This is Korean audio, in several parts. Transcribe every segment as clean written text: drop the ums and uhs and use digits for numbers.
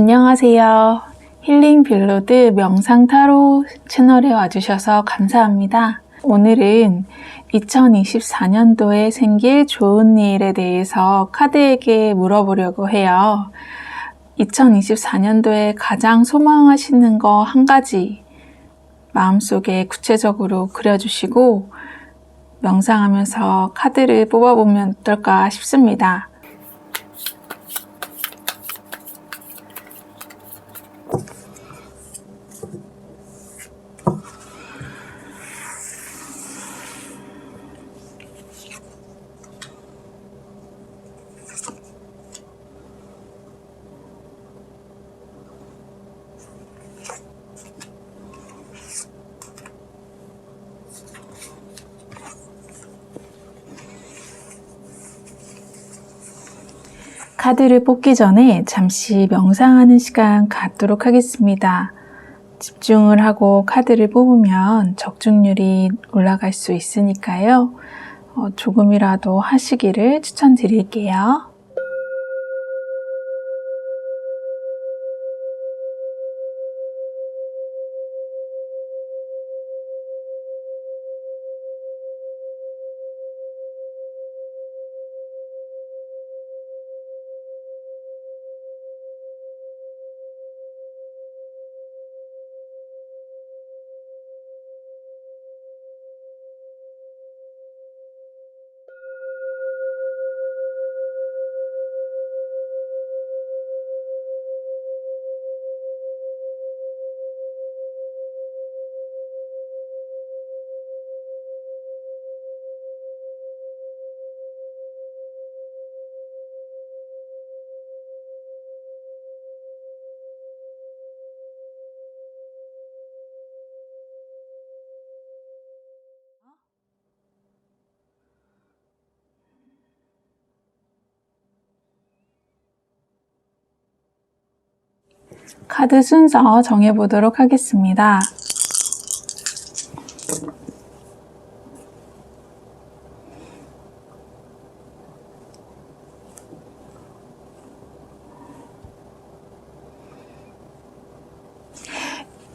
안녕하세요. 힐링 빌로드 명상 타로 채널에 와주셔서 감사합니다. 오늘은 2024년도에 생길 좋은 일에 대해서 카드에게 물어보려고 해요. 2024년도에 가장 소망하시는 거 한 가지 마음속에 구체적으로 그려주시고 명상하면서 카드를 뽑아보면 어떨까 싶습니다. 카드를 뽑기 전에 잠시 명상하는 시간 갖도록 하겠습니다. 집중을 하고 카드를 뽑으면 적중률이 올라갈 수 있으니까요. 조금이라도 하시기를 추천드릴게요. 카드 순서 정해보도록 하겠습니다.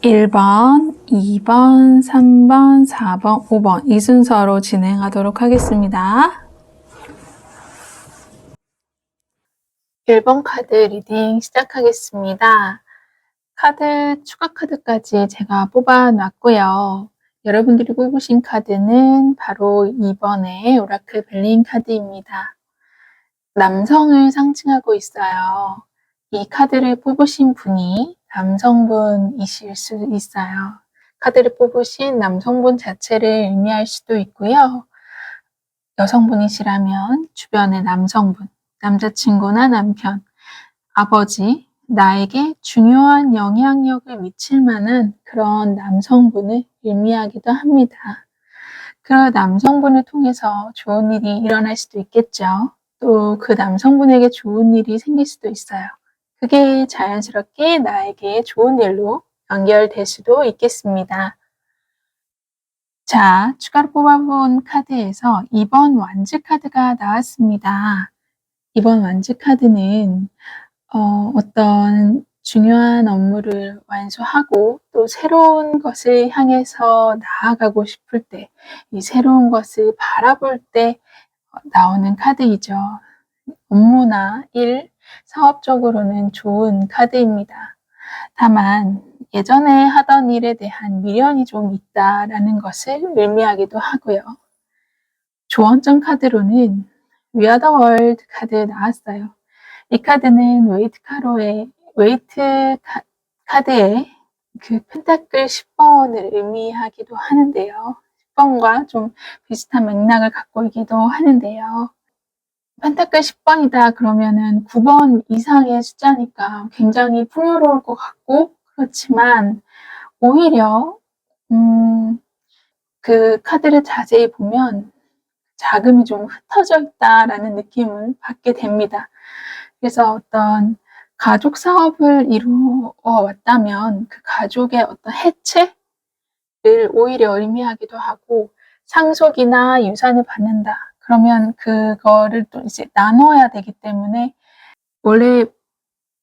(1번) (2번) (3번) (4번) (5번) 이 순서로 진행하도록 하겠습니다. 1번 카드 리딩 시작하겠습니다. 카드 추가 카드까지 제가 뽑아놨고요. 여러분들이 뽑으신 카드는 바로 2번의 오라클 벨린 카드입니다. 남성을 상징하고 있어요. 이 카드를 뽑으신 분이 남성분이실 수 있어요. 카드를 뽑으신 남성분 자체를 의미할 수도 있고요. 여성분이시라면 주변의 남성분, 남자친구나 남편, 아버지, 나에게 중요한 영향력을 미칠 만한 그런 남성분을 의미하기도 합니다. 그 남성분을 통해서 좋은 일이 일어날 수도 있겠죠. 또 그 남성분에게 좋은 일이 생길 수도 있어요. 그게 자연스럽게 나에게 좋은 일로 연결될 수도 있겠습니다. 자, 추가로 뽑아본 카드에서 2번 완즈 카드가 나왔습니다. 2번 완즈 카드는 어떤 중요한 업무를 완수하고 또 새로운 것을 향해서 나아가고 싶을 때, 이 새로운 것을 바라볼 때 나오는 카드이죠. 업무나 일, 사업적으로는 좋은 카드입니다. 다만 예전에 하던 일에 대한 미련이 좀 있다라는 것을 의미하기도 하고요. 조언점 카드로는 We are the world 카드 나왔어요. 이 카드는 웨이트 카드의 그 펜타클 10번을 의미하기도 하는데요. 10번과 좀 비슷한 맥락을 갖고 있기도 하는데요. 펜타클 10번이다 그러면은 9번 이상의 숫자니까 굉장히 풍요로울 것 같고, 그렇지만 오히려 그 카드를 자세히 보면 자금이 좀 흩어져 있다라는 느낌을 받게 됩니다. 그래서 어떤 가족 사업을 이루어 왔다면 그 가족의 어떤 해체를 오히려 의미하기도 하고, 상속이나 유산을 받는다 그러면 그거를 또 이제 나눠야 되기 때문에 원래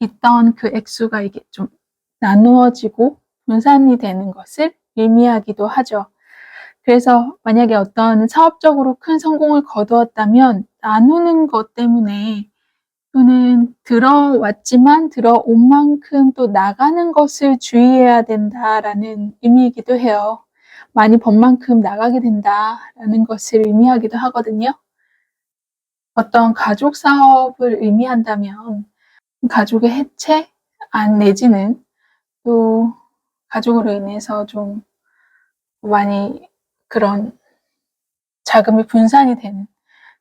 있던 그 액수가 이게 좀 나누어지고 분산이 되는 것을 의미하기도 하죠. 그래서 만약에 어떤 사업적으로 큰 성공을 거두었다면 나누는 것 때문에 또는 들어왔지만 들어온 만큼 또 나가는 것을 주의해야 된다라는 의미이기도 해요. 많이 번 만큼 나가게 된다라는 것을 의미하기도 하거든요. 어떤 가족 사업을 의미한다면 가족의 해체 내지는 또 가족으로 인해서 좀 많이 그런 자금이 분산이 되는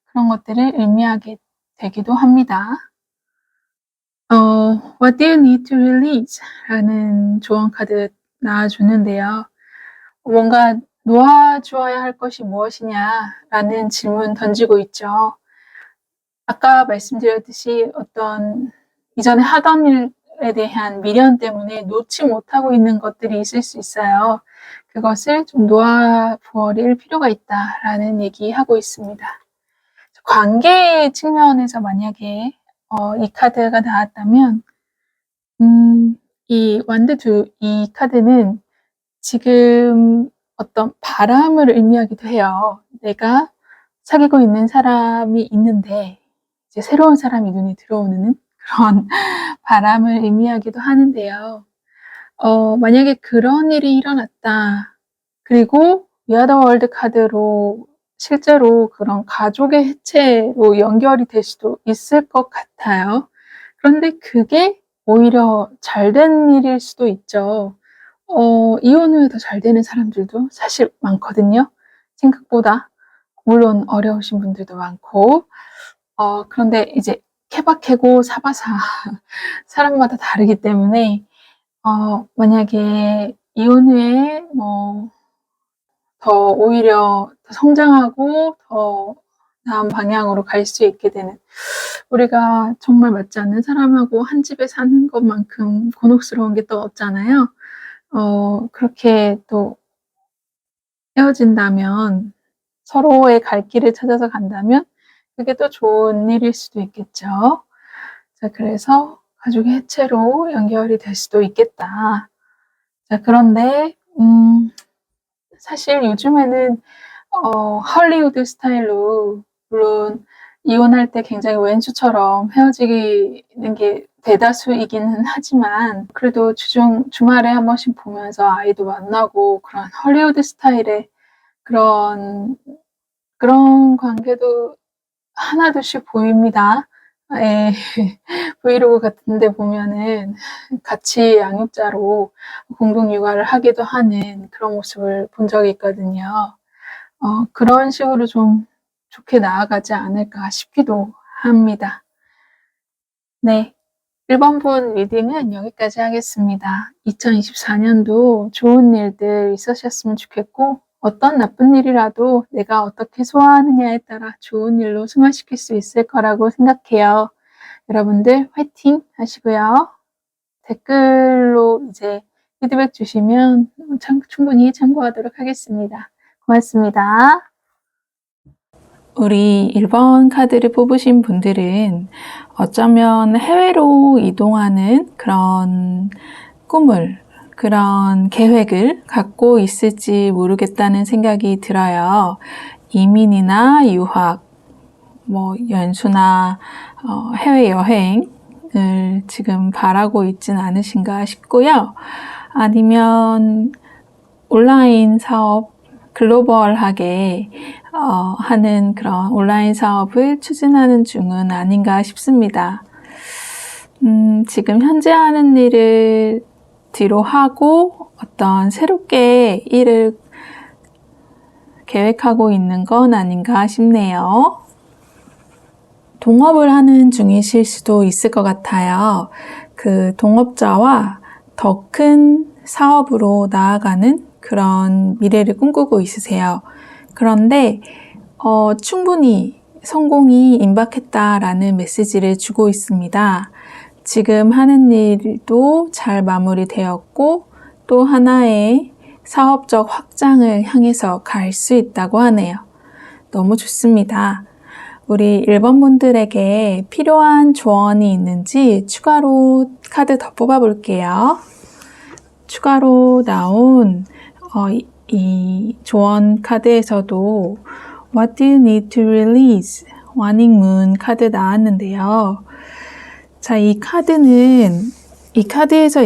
그런 것들을 의미하게 되기도 합니다. What do you need to release? 라는 조언 카드 나와주는데요. 뭔가 놓아주어야 할 것이 무엇이냐 라는 질문 던지고 있죠. 아까 말씀드렸듯이 어떤 이전에 하던 일에 대한 미련 때문에 놓지 못하고 있는 것들이 있을 수 있어요. 그것을 좀 놓아버릴 필요가 있다라는 얘기하고 있습니다. 관계 측면에서 만약에 이 카드가 나왔다면 이 완드 이 카드는 지금 어떤 바람을 의미하기도 해요. 내가 사귀고 있는 사람이 있는데 이제 새로운 사람이 눈에 들어오는 그런 바람을 의미하기도 하는데요. 만약에 그런 일이 일어났다. 그리고 We Are the World 카드로 실제로 그런 가족의 해체로 연결이 될 수도 있을 것 같아요. 그런데 그게 오히려 잘된 일일 수도 있죠. 이혼 후에 더 잘 되는 사람들도 사실 많거든요. 생각보다. 물론 어려우신 분들도 많고. 그런데 이제 케바케고 사바사 사람마다 다르기 때문에 만약에 이혼 후에 더 오히려 더 성장하고 더 나은 방향으로 갈 수 있게 되는 우리가 정말 맞지 않는 사람하고 한 집에 사는 것만큼 곤혹스러운 게 또 없잖아요. 그렇게 또 헤어진다면 서로의 갈 길을 찾아서 간다면 그게 또 좋은 일일 수도 있겠죠. 자, 그래서 가족의 해체로 연결이 될 수도 있겠다. 자, 그런데 사실 요즘에는 헐리우드 스타일로 물론 이혼할 때 굉장히 왼수처럼 헤어지는 게 대다수이기는 하지만 그래도 주말에 한 번씩 보면서 아이도 만나고 그런 헐리우드 스타일의 그런 관계도 하나둘씩 보입니다. 예. 브이로그 같은 데 보면은 같이 양육자로 공동 육아를 하기도 하는 그런 모습을 본 적이 있거든요. 그런 식으로 좀 좋게 나아가지 않을까 싶기도 합니다. 네. 1번 분 리딩은 여기까지 하겠습니다. 2024년도 좋은 일들 있으셨으면 좋겠고 어떤 나쁜 일이라도 내가 어떻게 소화하느냐에 따라 좋은 일로 승화시킬 수 있을 거라고 생각해요. 여러분들 화이팅 하시고요. 댓글로 이제 피드백 주시면 충분히 참고하도록 하겠습니다. 고맙습니다. 우리 1번 카드를 뽑으신 분들은 어쩌면 해외로 이동하는 그런 꿈을, 그런 계획을 갖고 있을지 모르겠다는 생각이 들어요. 이민이나 유학, 연수나 해외여행을 지금 바라고 있진 않으신가 싶고요. 아니면 온라인 사업, 글로벌하게 하는 그런 온라인 사업을 추진하는 중은 아닌가 싶습니다. 지금 현재 하는 일을 뒤로 하고 어떤 새롭게 일을 계획하고 있는 건 아닌가 싶네요. 동업을 하는 중이실 수도 있을 것 같아요. 그 동업자와 더 큰 사업으로 나아가는 그런 미래를 꿈꾸고 있으세요. 그런데 충분히 성공이 임박했다라는 메시지를 주고 있습니다. 지금 하는 일도 잘 마무리되었고 또 하나의 사업적 확장을 향해서 갈 수 있다고 하네요. 너무 좋습니다. 우리 1번 분들에게 필요한 조언이 있는지 추가로 카드 더 뽑아볼게요. 추가로 나온 이 조언 카드에서도 What do you need to release? Waning Moon 카드 나왔는데요. 자, 이 카드에서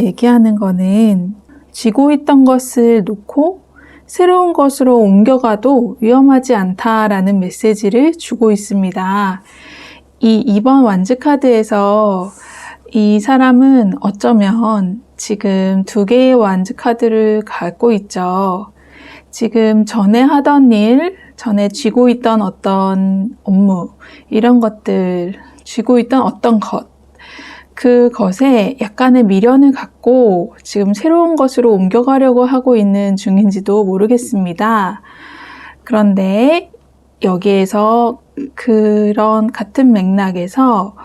얘기하는 거는 쥐고 있던 것을 놓고 새로운 것으로 옮겨가도 위험하지 않다라는 메시지를 주고 있습니다. 이 2번 완즈 카드에서 이 사람은 어쩌면 지금 2개의 완즈 카드를 갖고 있죠. 지금 전에 하던 일, 전에 쥐고 있던 어떤 업무, 이런 것들, 쥐고 있던 어떤 것, 그것에 약간의 미련을 갖고 지금 새로운 것으로 옮겨가려고 하고 있는 중인지도 모르겠습니다. 그런데 여기에서 그런 같은 맥락에서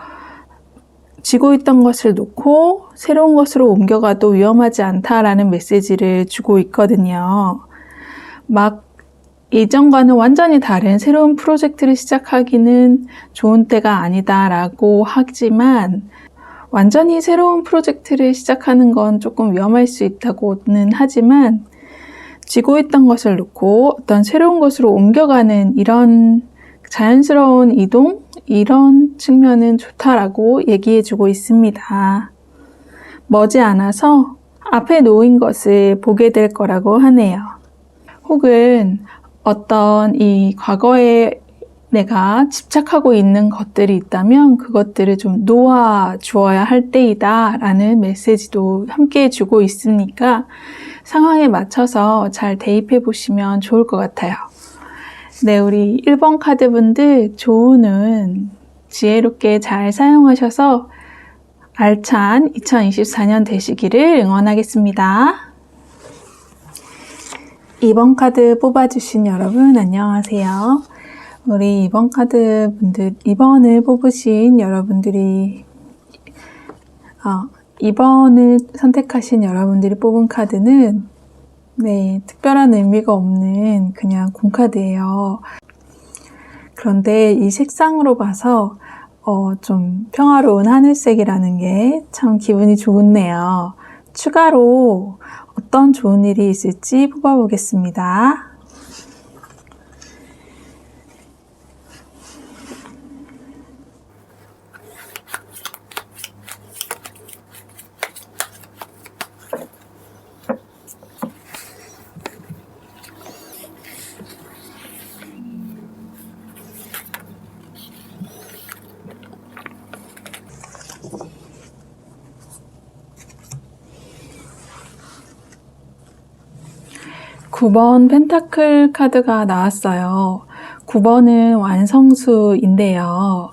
쥐고 있던 것을 놓고 새로운 것으로 옮겨가도 위험하지 않다라는 메시지를 주고 있거든요. 막 예전과는 완전히 다른 새로운 프로젝트를 시작하기는 좋은 때가 아니다라고 하지만 완전히 새로운 프로젝트를 시작하는 건 조금 위험할 수 있다고는 하지만 쥐고 있던 것을 놓고 어떤 새로운 것으로 옮겨가는 이런 자연스러운 이동, 이런 측면은 좋다라고 얘기해주고 있습니다. 머지않아서 앞에 놓인 것을 보게 될 거라고 하네요. 혹은 어떤 이 과거에 내가 집착하고 있는 것들이 있다면 그것들을 좀 놓아주어야 할 때이다 라는 메시지도 함께 주고 있으니까 상황에 맞춰서 잘 대입해 보시면 좋을 것 같아요. 네, 우리 1번 카드분들 조언은 지혜롭게 잘 사용하셔서 알찬 2024년 되시기를 응원하겠습니다. 2번 카드 뽑아주신 여러분 안녕하세요. 우리 2번 카드 분들, 2번을 뽑으신 여러분들이 2번을 선택하신 여러분들이 뽑은 카드는 네, 특별한 의미가 없는 그냥 공카드예요. 그런데 이 색상으로 봐서 좀 평화로운 하늘색이라는 게 참 기분이 좋네요. 추가로 어떤 좋은 일이 있을지 뽑아보겠습니다. 9번 펜타클 카드가 나왔어요. 9번은 완성수인데요.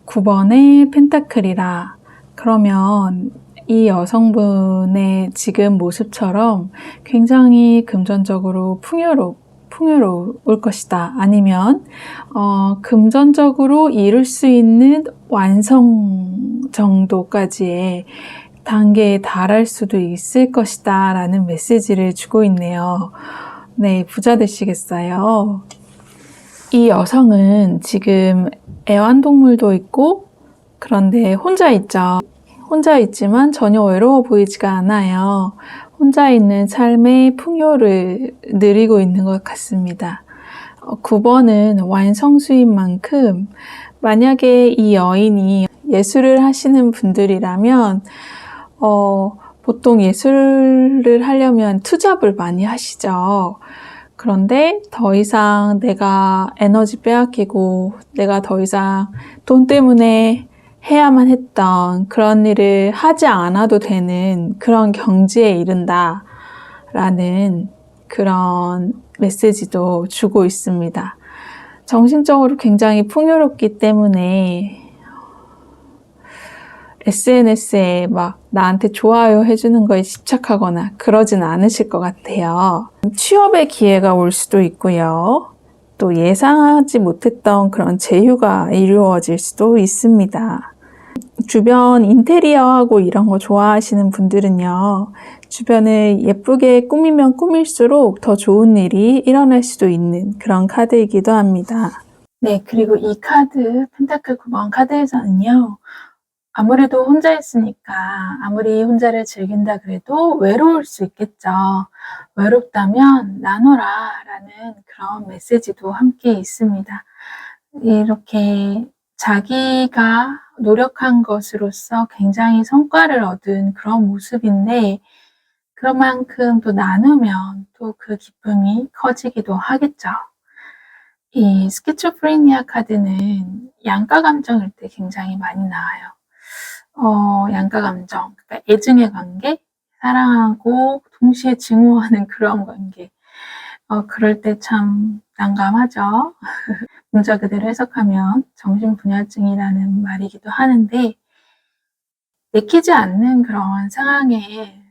9번의 펜타클이라 그러면 이 여성분의 지금 모습처럼 굉장히 금전적으로 풍요로울 것이다. 아니면 금전적으로 이룰 수 있는 완성 정도까지의 단계에 달할 수도 있을 것이다 라는 메시지를 주고 있네요. 네, 부자 되시겠어요. 이 여성은 지금 애완동물도 있고 그런데 혼자 있죠. 혼자 있지만 전혀 외로워 보이지가 않아요. 혼자 있는 삶의 풍요를 누리고 있는 것 같습니다. 9번은 완성수인 만큼 만약에 이 여인이 예술을 하시는 분들이라면 보통 예술을 하려면 투잡을 많이 하시죠. 그런데 더 이상 내가 에너지 빼앗기고 내가 더 이상 돈 때문에 해야만 했던 그런 일을 하지 않아도 되는 그런 경지에 이른다 라는 그런 메시지도 주고 있습니다. 정신적으로 굉장히 풍요롭기 때문에 SNS에 막 나한테 좋아요 해주는 거에 집착하거나 그러진 않으실 것 같아요. 취업의 기회가 올 수도 있고요. 또 예상하지 못했던 그런 제휴가 이루어질 수도 있습니다. 주변 인테리어하고 이런 거 좋아하시는 분들은요. 주변을 예쁘게 꾸미면 꾸밀수록 더 좋은 일이 일어날 수도 있는 그런 카드이기도 합니다. 네, 그리고 이 카드, 펜타클 9번 카드에서는요, 아무래도 혼자 있으니까 아무리 혼자를 즐긴다 그래도 외로울 수 있겠죠. 외롭다면 나눠라 라는 그런 메시지도 함께 있습니다. 이렇게 자기가 노력한 것으로서 굉장히 성과를 얻은 그런 모습인데 그만큼 또 나누면 또 그 기쁨이 커지기도 하겠죠. 이 스키초프레니아 카드는 양가 감정일 때 굉장히 많이 나와요. 양가 감정, 그러니까 애증의 관계, 사랑하고 동시에 증오하는 그런 관계. 그럴 때 참 난감하죠. 문자 그대로 해석하면 정신분열증이라는 말이기도 하는데 내키지 않는 그런 상황에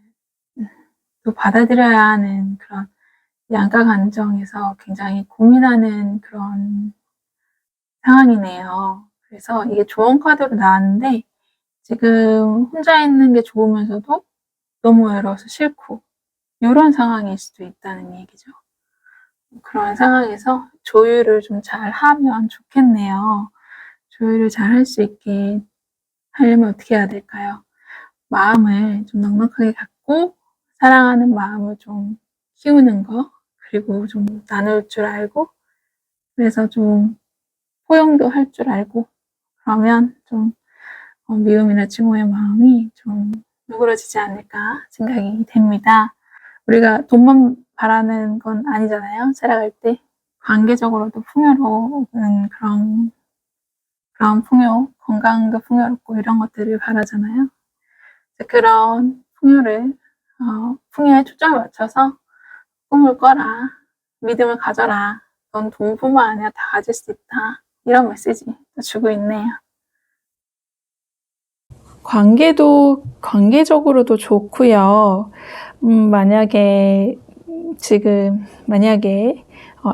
또 받아들여야 하는 그런 양가 감정에서 굉장히 고민하는 그런 상황이네요. 그래서 이게 좋은 카드로 나왔는데 지금 혼자 있는 게 좋으면서도 너무 외로워서 싫고 이런 상황일 수도 있다는 얘기죠. 그런 상황에서 조율을 좀 잘 하면 좋겠네요. 조율을 잘 할 수 있게 하려면 어떻게 해야 될까요? 마음을 좀 넉넉하게 갖고 사랑하는 마음을 좀 키우는 거, 그리고 좀 나눌 줄 알고, 그래서 좀 포용도 할 줄 알고, 그러면 좀 미움이나 증오의 마음이 좀 누그러지지 않을까 생각이 됩니다. 우리가 돈만 바라는 건 아니잖아요. 살아갈 때. 관계적으로도 풍요로운 그런 풍요, 건강도 풍요롭고 이런 것들을 바라잖아요. 그런 풍요에 초점을 맞춰서 꿈을 꿔라. 믿음을 가져라. 넌 돈뿐만 아니라 다 가질 수 있다. 이런 메시지 주고 있네요. 관계적으로도 좋고요. 만약에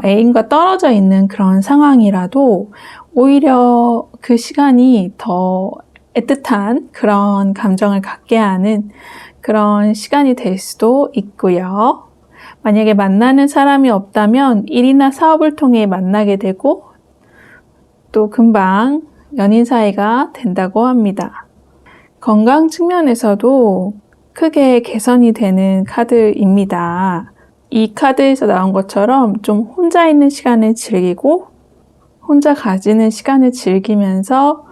애인과 떨어져 있는 그런 상황이라도 오히려 그 시간이 더 애틋한 그런 감정을 갖게 하는 그런 시간이 될 수도 있고요. 만약에 만나는 사람이 없다면 일이나 사업을 통해 만나게 되고 또 금방 연인 사이가 된다고 합니다. 건강 측면에서도 크게 개선이 되는 카드입니다. 이 카드에서 나온 것처럼 좀 혼자 있는 시간을 즐기고 혼자 가지는 시간을 즐기면서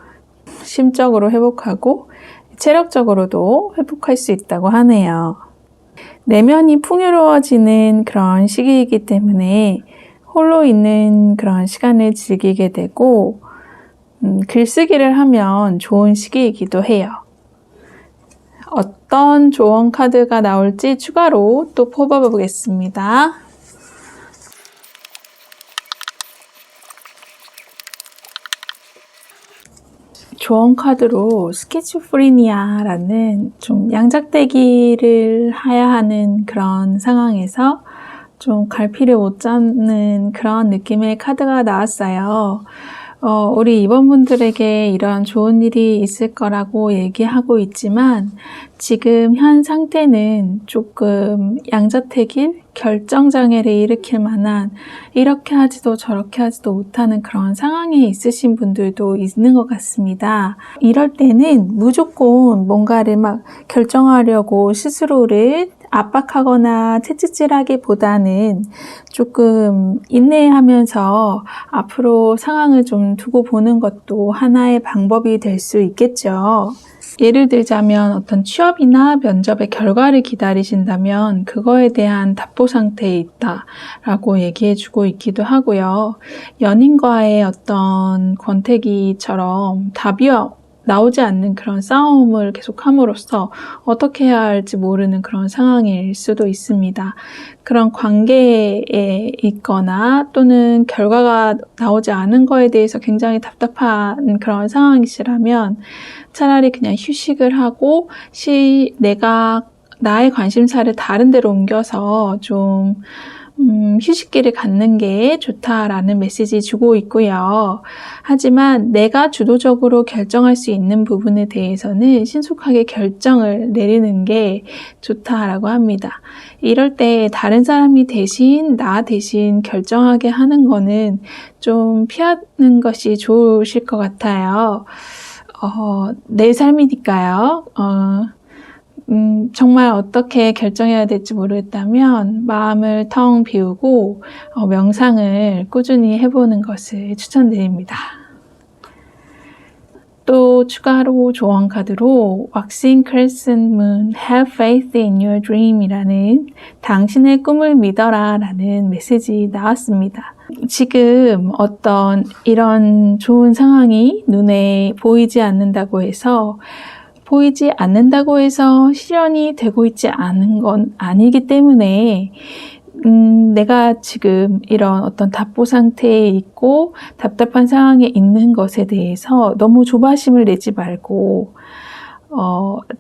심적으로 회복하고 체력적으로도 회복할 수 있다고 하네요. 내면이 풍요로워지는 그런 시기이기 때문에 홀로 있는 그런 시간을 즐기게 되고 글쓰기를 하면 좋은 시기이기도 해요. 어떤 조언 카드가 나올지 추가로 또 뽑아 보겠습니다. 조언 카드로 스키초프리니아라는 좀 양자택일을 해야 하는 그런 상황에서 좀 갈피를 못 잡는 그런 느낌의 카드가 나왔어요. 우리 이번분들에게 이런 좋은 일이 있을 거라고 얘기하고 있지만 지금 현 상태는 조금 양자택일, 결정장애를 일으킬 만한 이렇게 하지도 저렇게 하지도 못하는 그런 상황에 있으신 분들도 있는 것 같습니다. 이럴 때는 무조건 뭔가를 막 결정하려고 스스로를 압박하거나 채찍질하기보다는 조금 인내하면서 앞으로 상황을 좀 두고 보는 것도 하나의 방법이 될 수 있겠죠. 예를 들자면 어떤 취업이나 면접의 결과를 기다리신다면 그거에 대한 답보 상태에 있다라고 얘기해주고 있기도 하고요. 연인과의 어떤 권태기처럼 답이 나오지 않는 그런 싸움을 계속함으로써 어떻게 해야 할지 모르는 그런 상황일 수도 있습니다. 그런 관계에 있거나 또는 결과가 나오지 않은 거에 대해서 굉장히 답답한 그런 상황이시라면 차라리 그냥 휴식을 하고 내가 나의 관심사를 다른 데로 옮겨서 좀 휴식기를 갖는 게 좋다라는 메시지 주고 있고요. 하지만 내가 주도적으로 결정할 수 있는 부분에 대해서는 신속하게 결정을 내리는 게 좋다라고 합니다. 이럴 때 다른 사람이 나 대신 결정하게 하는 거는 좀 피하는 것이 좋으실 것 같아요. 내 삶이니까요. 정말 어떻게 결정해야 될지 모르겠다면 마음을 텅 비우고 명상을 꾸준히 해보는 것을 추천드립니다. 또 추가로 조언 카드로 Waxing Crescent Moon, Have Faith in Your Dream 이라는 당신의 꿈을 믿어라 라는 메시지 나왔습니다. 지금 어떤 이런 좋은 상황이 눈에 보이지 않는다고 해서 실현이 되고 있지 않은 건 아니기 때문에 내가 지금 이런 어떤 답보 상태에 있고 답답한 상황에 있는 것에 대해서 너무 조바심을 내지 말고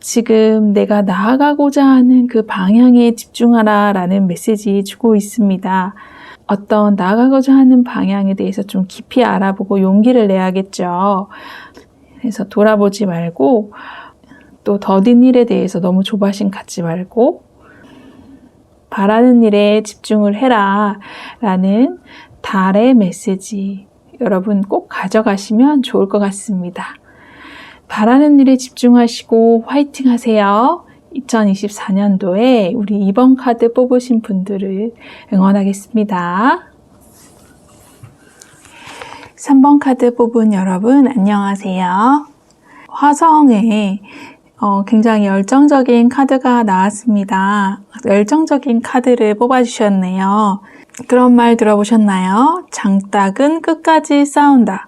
지금 내가 나아가고자 하는 그 방향에 집중하라 라는 메시지 주고 있습니다. 어떤 나아가고자 하는 방향에 대해서 좀 깊이 알아보고 용기를 내야겠죠. 그래서 돌아보지 말고 또 더딘 일에 대해서 너무 조바심 갖지 말고 바라는 일에 집중을 해라 라는 달의 메시지 여러분 꼭 가져가시면 좋을 것 같습니다. 바라는 일에 집중하시고 화이팅 하세요. 2024년도에 우리 2번 카드 뽑으신 분들을 응원하겠습니다. 3번 카드 뽑은 여러분 안녕하세요. 화성에 굉장히 열정적인 카드가 나왔습니다. 열정적인 카드를 뽑아주셨네요. 그런 말 들어보셨나요? 장닭은 끝까지 싸운다.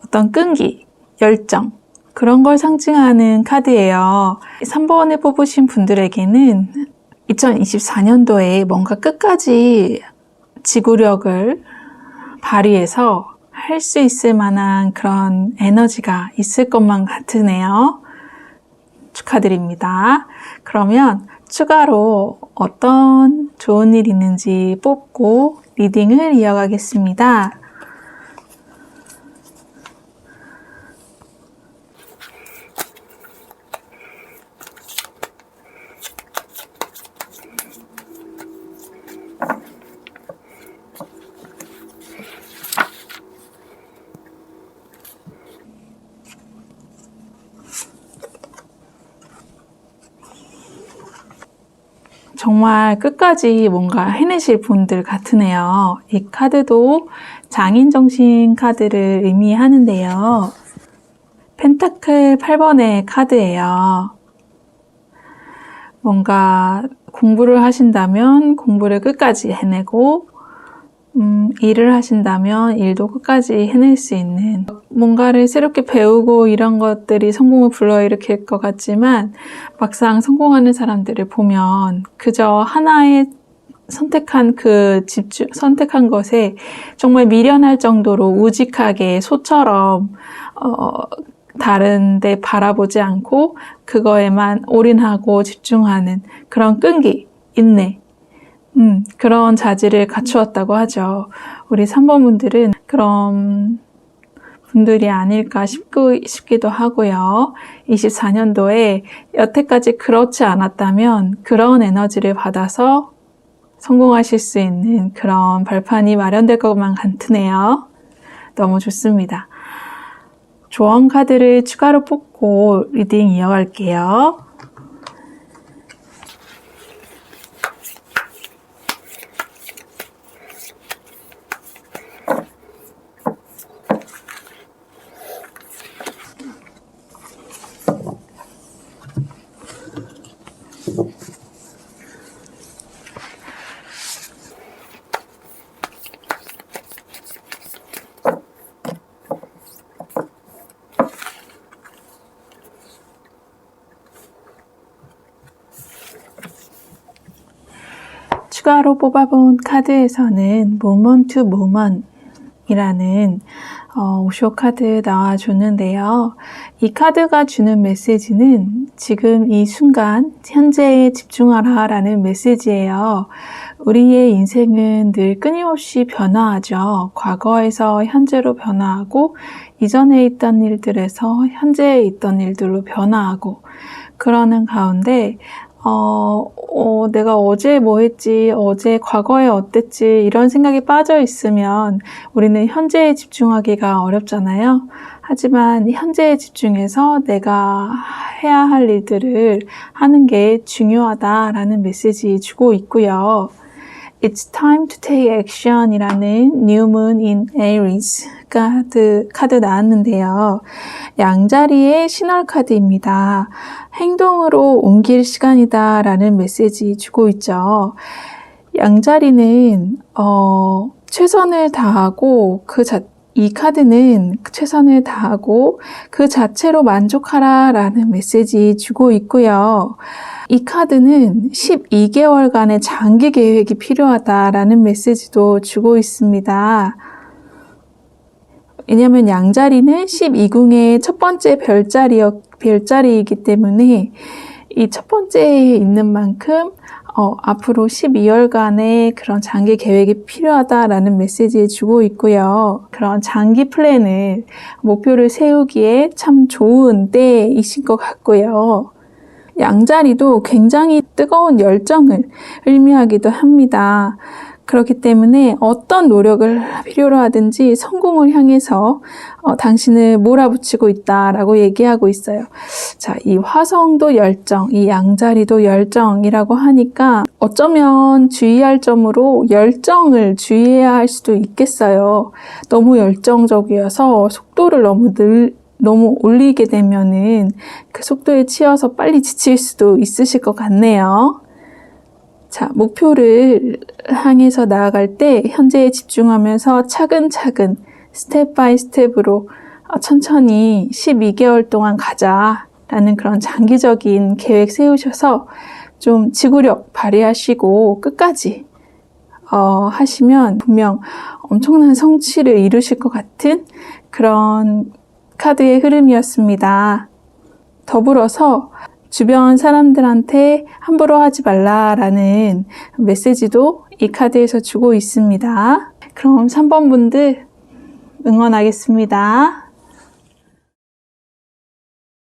어떤 끈기, 열정 그런 걸 상징하는 카드예요. 3번을 뽑으신 분들에게는 2024년도에 뭔가 끝까지 지구력을 발휘해서 할 수 있을 만한 그런 에너지가 있을 것만 같으네요. 축하드립니다. 그러면 추가로 어떤 좋은 일 있는지 뽑고 리딩을 이어가겠습니다. 정말 끝까지 뭔가 해내실 분들 같으네요. 이 카드도 장인정신 카드를 의미하는데요. 펜타클 8번의 카드예요. 뭔가 공부를 하신다면 공부를 끝까지 해내고 일을 하신다면 일도 끝까지 해낼 수 있는 뭔가를 새롭게 배우고 이런 것들이 성공을 불러일으킬 것 같지만 막상 성공하는 사람들을 보면 그저 하나의 선택한 선택한 것에 정말 미련할 정도로 우직하게 소처럼 다른 데 바라보지 않고 그거에만 올인하고 집중하는 그런 끈기, 인내 그런 자질을 갖추었다고 하죠. 우리 3번 분들은 그런 분들이 아닐까 싶기도 하고요. 24년도에 여태까지 그렇지 않았다면 그런 에너지를 받아서 성공하실 수 있는 그런 발판이 마련될 것만 같으네요. 너무 좋습니다. 조언 카드를 추가로 뽑고 리딩 이어갈게요. 추가로 뽑아본 카드에서는 Moment to Moment 이라는 오쇼 카드 나와줬는데요. 이 카드가 주는 메시지는 지금 이 순간 현재에 집중하라 라는 메시지예요. 우리의 인생은 늘 끊임없이 변화하죠. 과거에서 현재로 변화하고 이전에 있던 일들에서 현재에 있던 일들로 변화하고 그러는 가운데 내가 어제 뭐 했지, 어제 과거에 어땠지 이런 생각이 빠져 있으면 우리는 현재에 집중하기가 어렵잖아요. 하지만 현재에 집중해서 내가 해야 할 일들을 하는 게 중요하다라는 메시지 주고 있고요. It's time to take action 이라는 New Moon in Aries 카드 나왔는데요. 양자리의 신월 카드입니다. 행동으로 옮길 시간이다 라는 메시지 주고 있죠. 양자리는 최선을 다하고 이 카드는 최선을 다하고 그 자체로 만족하라 라는 메시지 주고 있고요. 이 카드는 12개월간의 장기 계획이 필요하다라는 메시지도 주고 있습니다. 왜냐하면 양자리는 12궁의 첫 번째 별자리이기 때문에 이 첫 번째에 있는 만큼 앞으로 12월간의 그런 장기 계획이 필요하다라는 메시지 주고 있고요. 그런 장기 플랜을, 목표를 세우기에 참 좋은 때이신 것 같고요. 양자리도 굉장히 뜨거운 열정을 의미하기도 합니다. 그렇기 때문에 어떤 노력을 필요로 하든지 성공을 향해서 당신을 몰아붙이고 있다라고 얘기하고 있어요. 자, 이 화성도 열정, 이 양자리도 열정이라고 하니까 어쩌면 주의할 점으로 열정을 주의해야 할 수도 있겠어요. 너무 열정적이어서 속도를 너무 올리게 되면은 그 속도에 치여서 빨리 지칠 수도 있으실 것 같네요. 자, 목표를 향해서 나아갈 때 현재에 집중하면서 차근차근 스텝 바이 스텝으로 천천히 12개월 동안 가자라는 그런 장기적인 계획 세우셔서 좀 지구력 발휘하시고 끝까지 하시면 분명 엄청난 성취를 이루실 것 같은 그런 카드의 흐름이었습니다. 더불어서 주변 사람들한테 함부로 하지 말라라는 메시지도 이 카드에서 주고 있습니다. 그럼 3번 분들 응원하겠습니다.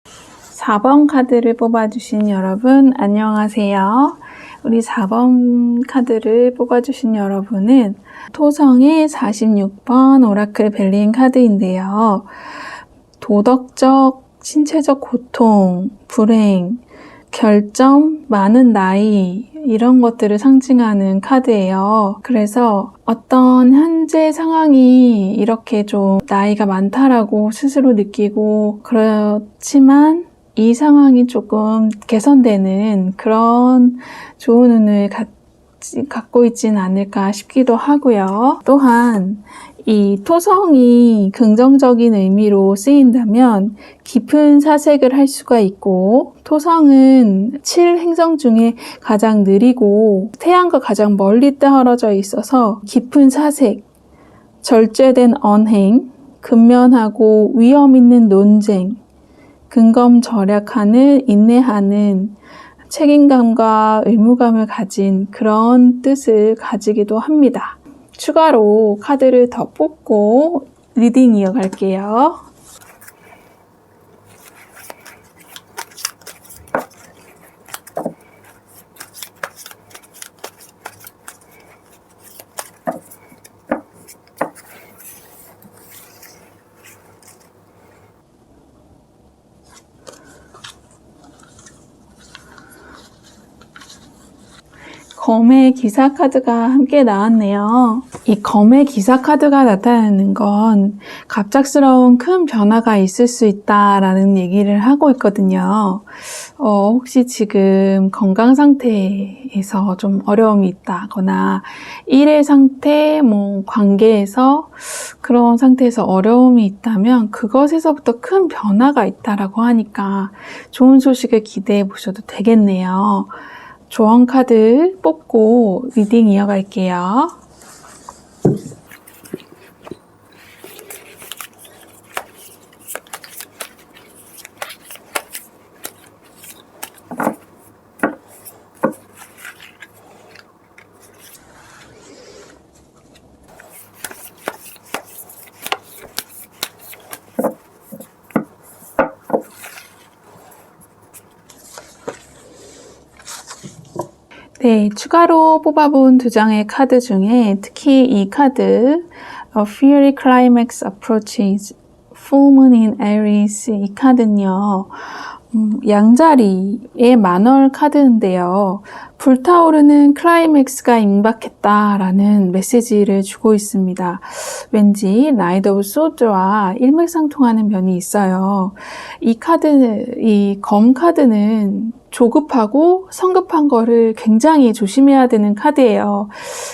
4번 카드를 뽑아주신 여러분 안녕하세요. 우리 4번 카드를 뽑아주신 여러분은 토성의 46번 오라클 벨린 카드인데요. 도덕적, 신체적 고통, 불행, 결점, 많은 나이 이런 것들을 상징하는 카드예요. 그래서 어떤 현재 상황이 이렇게 좀 나이가 많다라고 스스로 느끼고 그렇지만 이 상황이 조금 개선되는 그런 좋은 운을 갖고 있지는 않을까 싶기도 하고요. 또한 이 토성이 긍정적인 의미로 쓰인다면 깊은 사색을 할 수가 있고 토성은 7행성 중에 가장 느리고 태양과 가장 멀리 떨어져 있어서 깊은 사색, 절제된 언행, 근면하고 위험 있는 논쟁, 근검절약하는, 인내하는 책임감과 의무감을 가진 그런 뜻을 가지기도 합니다. 추가로 카드를 더 뽑고 리딩 이어갈게요. 검의 기사 카드가 함께 나왔네요. 이 검의 기사 카드가 나타나는 건 갑작스러운 큰 변화가 있을 수 있다라는 얘기를 하고 있거든요. 혹시 지금 건강 상태에서 좀 어려움이 있다거나 일의 상태, 관계에서 그런 상태에서 어려움이 있다면 그것에서부터 큰 변화가 있다라고 하니까 좋은 소식을 기대해 보셔도 되겠네요. 조언 카드 뽑고 리딩 이어갈게요. 네, 추가로 뽑아본 2장의 카드 중에 특히 이 카드 A Fiery Climax Approaches Full Moon in Aries 이 카드는요. 양자리의 만월 카드인데요. 불타오르는 클라이맥스가 임박했다라는 메시지를 주고 있습니다. 왠지 나이트 오브 소드와 일맥상통하는 면이 있어요. 이 검 카드는 조급하고 성급한 거를 굉장히 조심해야 되는 카드예요.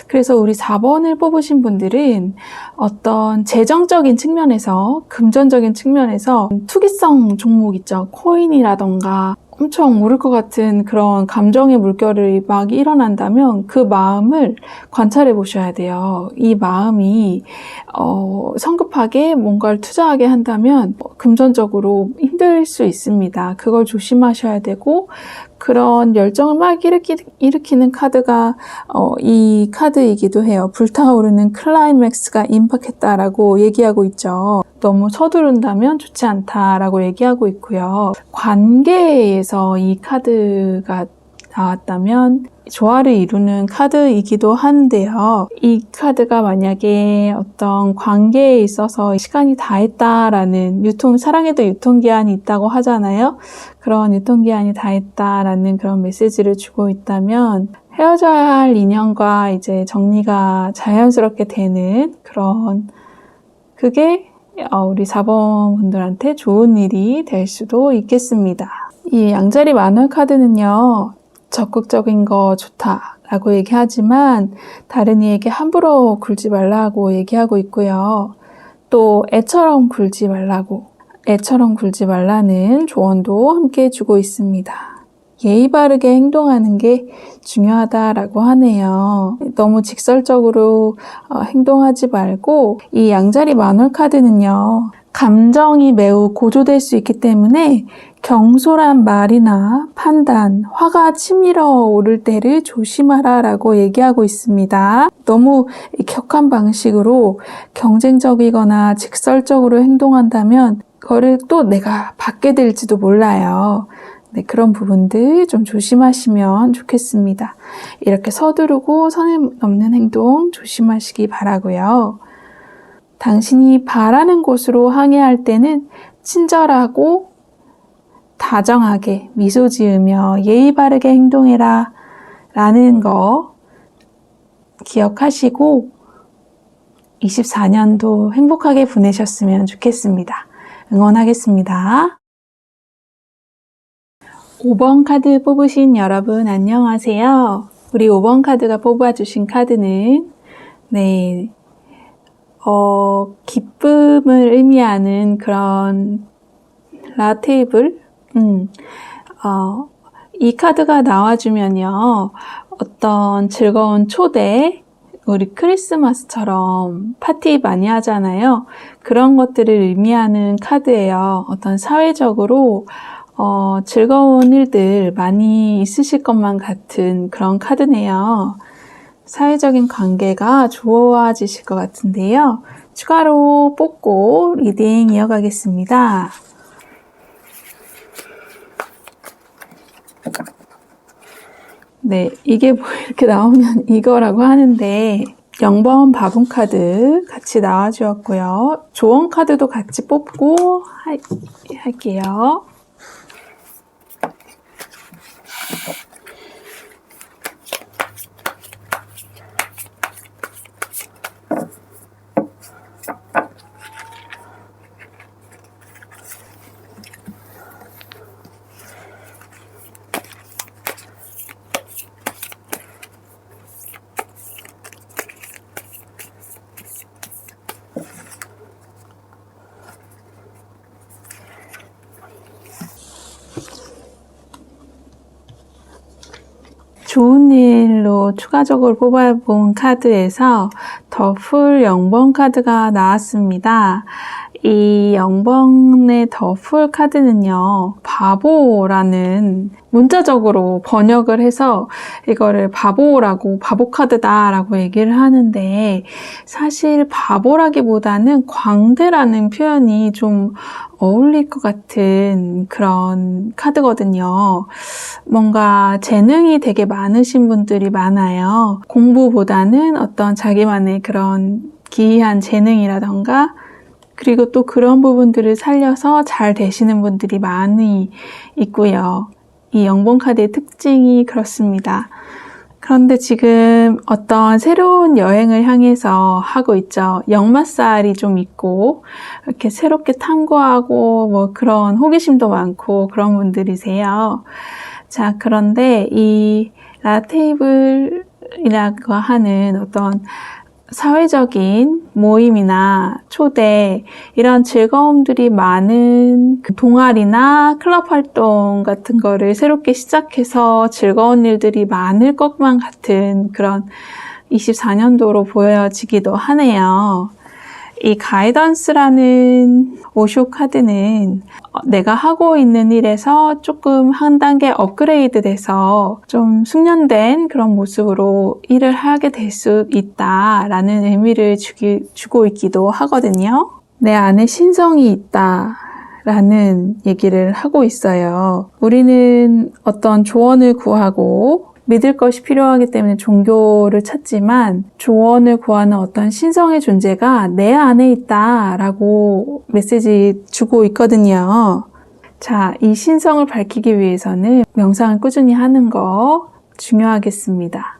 그래서 우리 4번을 뽑으신 분들은 어떤 재정적인 측면에서, 금전적인 측면에서 투기성 종목 있죠. 코인이라던가 엄청 오를 것 같은 그런 감정의 물결이 막 일어난다면 그 마음을 관찰해 보셔야 돼요. 이 마음이 성급하게 뭔가를 투자하게 한다면 금전적으로 힘들 수 있습니다. 그걸 조심하셔야 되고 그런 열정을 막 일으키는 카드가 이 카드이기도 해요. 불타오르는 클라이맥스가 임박했다라고 얘기하고 있죠. 너무 서두른다면 좋지 않다라고 얘기하고 있고요. 관계에서 이 카드가 나왔다면 조화를 이루는 카드이기도 한데요. 이 카드가 만약에 어떤 관계에 있어서 시간이 다 했다라는 사랑에도 유통기한이 있다고 하잖아요. 그런 유통기한이 다 했다라는 그런 메시지를 주고 있다면 헤어져야 할 인연과 이제 정리가 자연스럽게 되는 그게 우리 4번 분들한테 좋은 일이 될 수도 있겠습니다. 이 양자리 만월 카드는요. 적극적인 거 좋다라고 얘기하지만 다른 이에게 함부로 굴지 말라고 얘기하고 있고요. 또 애처럼 굴지 말라는 조언도 함께 주고 있습니다. 예의 바르게 행동하는 게 중요하다라고 하네요. 너무 직설적으로 행동하지 말고 이 양자리 만월 카드는요. 감정이 매우 고조될 수 있기 때문에 경솔한 말이나 판단, 화가 치밀어 오를 때를 조심하라 라고 얘기하고 있습니다. 너무 격한 방식으로 경쟁적이거나 직설적으로 행동한다면 그거를 또 내가 받게 될지도 몰라요. 네, 그런 부분들 좀 조심하시면 좋겠습니다. 이렇게 서두르고 선을 넘는 행동 조심하시기 바라고요. 당신이 바라는 곳으로 항해할 때는 친절하고 다정하게 미소 지으며 예의 바르게 행동해라 라는 거 기억하시고 24년도 행복하게 보내셨으면 좋겠습니다. 응원하겠습니다. 5번 카드 뽑으신 여러분 안녕하세요. 우리 5번 카드가 뽑아주신 카드는 기쁨을 의미하는 그런 라테이블 이 카드가 나와주면요. 어떤 즐거운 초대, 우리 크리스마스처럼 파티 많이 하잖아요. 그런 것들을 의미하는 카드예요. 어떤 사회적으로 즐거운 일들 많이 있으실 것만 같은 그런 카드네요. 사회적인 관계가 좋아지실 것 같은데요. 추가로 뽑고 리딩 이어가겠습니다. 네, 이게 뭐 이렇게 나오면 이거라고 하는데 0번 바분 카드 같이 나와주었고요. 조언 카드도 같이 뽑고 할게요. 좋은 일로 추가적으로 뽑아본 카드에서 더 풀 0번 카드가 나왔습니다. 이 0번의 더 풀 카드는요. 바보라는 문자적으로 번역을 해서 이거를 바보 카드다라고 얘기를 하는데 사실 바보라기보다는 광대라는 표현이 좀 어울릴 것 같은 그런 카드거든요. 뭔가 재능이 되게 많으신 분들이 많아요. 공부보다는 어떤 자기만의 그런 기이한 재능이라던가 그리고 또 그런 부분들을 살려서 잘 되시는 분들이 많이 있고요. 이 영번 카드의 특징이 그렇습니다. 그런데 지금 어떤 새로운 여행을 향해서 하고 있죠. 역마살이 좀 있고 이렇게 새롭게 탐구하고 뭐 그런 호기심도 많고 그런 분들이세요. 자, 그런데 이 라테이블이라고 하는 어떤 사회적인 모임이나 초대 이런 즐거움들이 많은 동아리나 클럽 활동 같은 거를 새롭게 시작해서 즐거운 일들이 많을 것만 같은 그런 24년도로 보여지기도 하네요. 이 가이던스라는 오쇼 카드는 내가 하고 있는 일에서 조금 한 단계 업그레이드 돼서 좀 숙련된 그런 모습으로 일을 하게 될 수 있다라는 의미를 주고 있기도 하거든요. 내 안에 신성이 있다라는 얘기를 하고 있어요. 우리는 어떤 조언을 구하고 믿을 것이 필요하기 때문에 종교를 찾지만 조언을 구하는 어떤 신성의 존재가 내 안에 있다라고 메시지 주고 있거든요. 자, 이 신성을 밝히기 위해서는 명상을 꾸준히 하는 거 중요하겠습니다.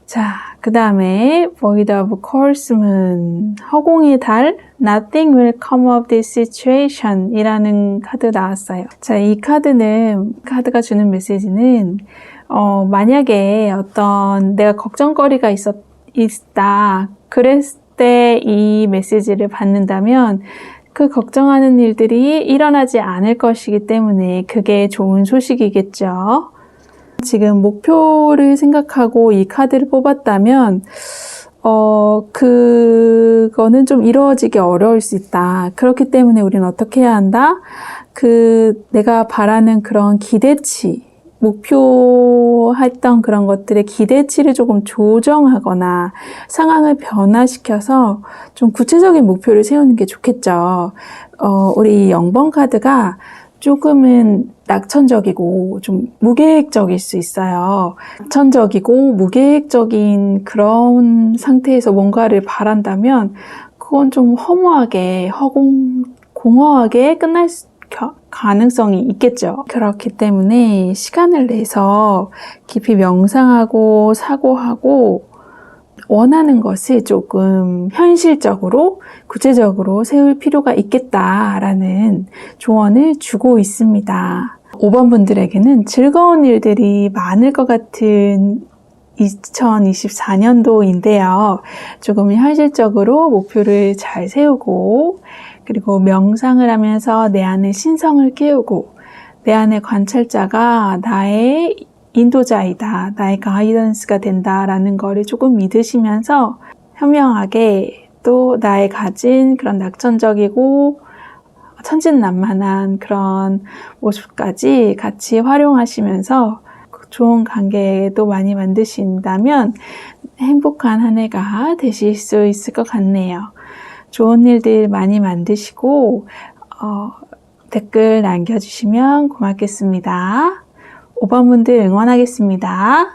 자, 그 다음에 Void of Course Moon, 허공의 달, Nothing will come of this situation 이라는 카드 나왔어요. 자, 이 카드가 주는 메시지는 만약에 어떤 내가 걱정거리가 있다. 그랬을 때 이 메시지를 받는다면 그 걱정하는 일들이 일어나지 않을 것이기 때문에 그게 좋은 소식이겠죠. 지금 목표를 생각하고 이 카드를 뽑았다면 그거는 좀 이루어지기 어려울 수 있다. 그렇기 때문에 우리는 어떻게 해야 한다? 내가 바라는 그런 기대치, 목표했던 그런 것들의 기대치를 조금 조정하거나 상황을 변화시켜서 좀 구체적인 목표를 세우는 게 좋겠죠. 우리 0번 카드가 조금은 낙천적이고 좀 무계획적일 수 있어요. 낙천적이고 무계획적인 그런 상태에서 뭔가를 바란다면 그건 좀 허무하게, 공허하게 끝날 가능성이 있겠죠. 그렇기 때문에 시간을 내서 깊이 명상하고 사고하고 원하는 것을 조금 현실적으로 구체적으로 세울 필요가 있겠다라는 조언을 주고 있습니다. 5번 분들에게는 즐거운 일들이 많을 것 같은 2024년도인데요. 조금 현실적으로 목표를 잘 세우고 그리고 명상을 하면서 내 안에 신성을 깨우고 내 안에 관찰자가 나의 인도자이다, 나의 가이던스가 된다라는 거를 조금 믿으시면서 현명하게 또 나의 가진 그런 낙천적이고 천진난만한 그런 모습까지 같이 활용하시면서 좋은 관계도 많이 만드신다면 행복한 한 해가 되실 수 있을 것 같네요. 좋은 일들 많이 만드시고 댓글 남겨주시면 고맙겠습니다. 5번 분들 응원하겠습니다.